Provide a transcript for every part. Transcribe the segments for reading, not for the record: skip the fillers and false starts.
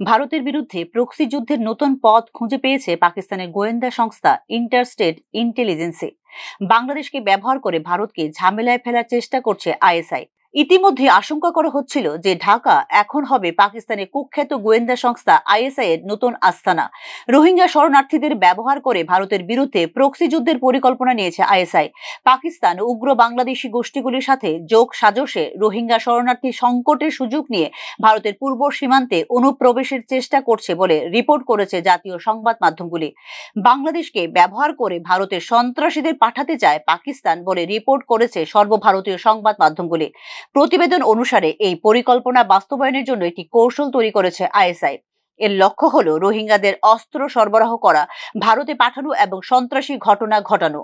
ভারতের বিরুদ্ধে প্রক্সি যুদ্ধের নতুন পথ খুঁজে পেয়েছে পাকিস্তানের গোয়েন্দা সংস্থা ইন্টারস্টেট ইন্টেলিজেন্সি। বাংলাদেশকে ব্যবহার করে ভারতকে ঝামেলায় ফেলার চেষ্টা করছে আইএসআই। ইতিমধ্যে আশঙ্কা করা হচ্ছিল যে ঢাকা এখন হবে পাকিস্তানের কুখ্যাত গোয়েন্দা সংস্থা আইএসআই এর নতুন আস্তানা। রোহিঙ্গা শরণার্থীদের ব্যবহার করে ভারতের বিরুদ্ধে প্রক্সি যুদ্ধের পরিকল্পনা নিয়েছে আইএসআই। পাকিস্তান উগ্র বাংলাদেশি গোষ্ঠীগুলির সাথে যোগ সাজশে রোহিঙ্গা শরণার্থী সংকটের সুযোগ নিয়ে ভারতের পূর্ব সীমান্তে অনুপ্রবেশের চেষ্টা করছে বলে রিপোর্ট করেছে জাতীয় সংবাদ মাধ্যমগুলি। বাংলাদেশকে ব্যবহার করে ভারতের সন্ত্রাসীদের পাঠাতে চায় পাকিস্তান বলে রিপোর্ট করেছে সর্বভারতীয় সংবাদ মাধ্যমগুলি। প্রতিবেদন অনুসারে এই পরিকল্পনা বাস্তবায়নের জন্য একটি কৌশল তৈরি করেছে আইএসআই। এর লক্ষ্য হলো রোহিঙ্গাদের অস্ত্র সরবরাহ করা, ভারতে পাঠানো এবং সন্ত্রাসী ঘটনা ঘটানো।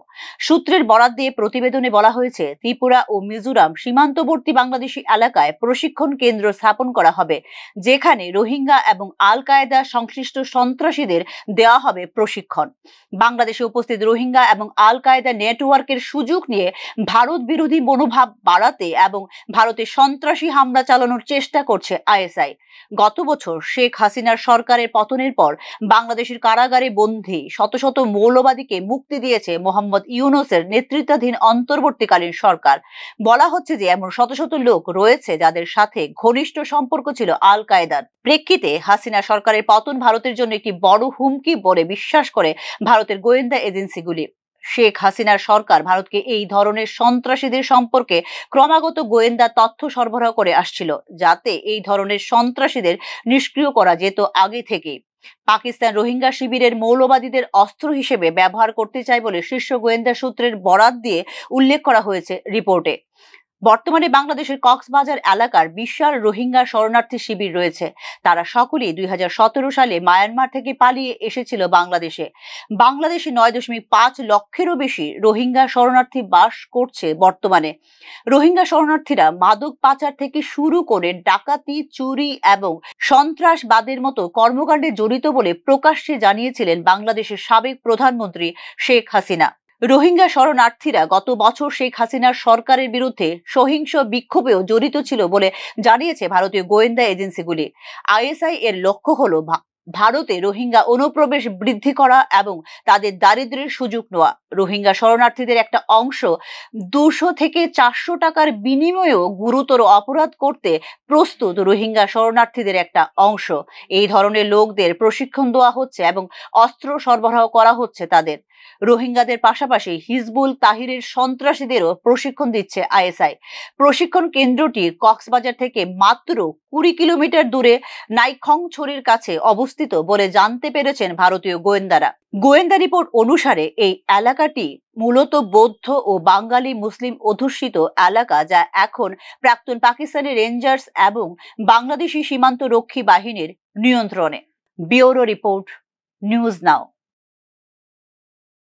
সূত্রের বরাত দিয়ে প্রতিবেদনে বলা হয়েছে, ত্রিপুরা ও মিজোরাম সীমান্তবর্তী বাংলাদেশি এলাকায় প্রশিক্ষণ কেন্দ্র স্থাপন করা হবে, যেখানে রোহিঙ্গা এবং আল কায়েদা সংশ্লিষ্ট সন্ত্রাসীদের দেওয়া হবে প্রশিক্ষণ। বাংলাদেশে উপস্থিত রোহিঙ্গা এবং আল কায়েদা নেটওয়ার্কের সুযোগ নিয়ে ভারত বিরোধী মনোভাব বাড়াতে এবং ভারতে সন্ত্রাসী হামলা চালানোর চেষ্টা করছে আইএসআই। গত বছর শেখ হাসিনার সরকারের পতনের পর বাংলাদেশের কারাগারে বন্দী শত শত মৌলবাদীকে মুক্তি দিয়েছে মোহাম্মদ ইউনূসের নেতৃত্বাধীন অন্তর্বর্তীকালীন সরকার। বলা হচ্ছে যে এমন শত শত লোক রয়েছে যাদের সাথে ঘনিষ্ঠ সম্পর্ক ছিল আল কায়েদার। প্রেক্ষিতে হাসিনা সরকারের পতন ভারতের জন্য একটি বড় হুমকি বলে বিশ্বাস করে ভারতের গোয়েন্দা এজেন্সিগুলি। শেখ হাসিনার সরকার ভারতকে এই ধরনের সন্ত্রাসীদের সম্পর্কে ক্রমাগত গোয়েন্দা তথ্য সরবরাহ করে আসছিল, যাতে এই ধরনের সন্ত্রাসীদের নিষ্ক্রিয় করা যেত আগে থেকেই। পাকিস্তান রোহিঙ্গা শিবিরের মৌলবাদীদের অস্ত্র হিসেবে ব্যবহার করতে চায় বলে শীর্ষ গোয়েন্দা সূত্রের বরাত দিয়ে উল্লেখ করা হয়েছে রিপোর্টে। বর্তমানে বাংলাদেশের কক্সবাজার এলাকার বিশাল রোহিঙ্গা শরণার্থী শিবির রয়েছে। তারা সকলেই 2017 সালে মায়ানমার থেকে পালিয়ে এসেছিল বাংলাদেশে। বাংলাদেশে 9.5 লক্ষেরও বেশি রোহিঙ্গা শরণার্থী বাস করছে বর্তমানে। রোহিঙ্গা শরণার্থীরা মাদক পাচার থেকে শুরু করে ডাকাতি, চুরি এবং সন্ত্রাসবাদের মতো কর্মকাণ্ডে জড়িত বলে প্রকাশ্যে জানিয়েছিলেন বাংলাদেশের সাবেক প্রধানমন্ত্রী শেখ হাসিনা। রোহিঙ্গা শরণার্থীরা গত বছর শেখ হাসিনার সরকারের বিরুদ্ধে সহিংস বিক্ষোভেও জড়িত ছিল বলে জানিয়েছে ভারতীয় গোয়েন্দা এজেন্সিগুলি। আইএসআই এর লক্ষ্য হলো ভারতে রোহিঙ্গা অনুপ্রবেশ বৃদ্ধি করা এবং তাদের দারিদ্র্যের সুযোগ নেওয়া। রোহিঙ্গা শরণার্থীদের একটা অংশ 200 থেকে 400 টাকার বিনিময়েও গুরুতর অপরাধ করতে প্রস্তুত রোহিঙ্গা শরণার্থীদের একটা অংশ। এই ধরনের লোকদের প্রশিক্ষণ দেওয়া হচ্ছে এবং অস্ত্র সরবরাহ করা হচ্ছে তাদের। রোহিঙ্গাদের পাশাপাশি হিজবুল তাহরিরের সন্ত্রাসীদেরও প্রশিক্ষণ দিচ্ছে আইএসআই। প্রশিক্ষণ কেন্দ্রটি কক্সবাজার থেকে মাত্র 20 কিলোমিটার দূরে নাইখংছড়ির কাছে অবস্থিত বলে জানতে পেরেছেন ভারতীয় গোয়েন্দারা। গোয়েন্দা রিপোর্ট অনুসারে এই এলাকাটি মূলত বৌদ্ধ ও বাঙালি মুসলিম অধ্যুষিত এলাকা, যা এখন প্রাক্তন পাকিস্তানি রেঞ্জার্স এবং বাংলাদেশি সীমান্ত রক্ষী বাহিনীর নিয়ন্ত্রণে। Bureau report, news now.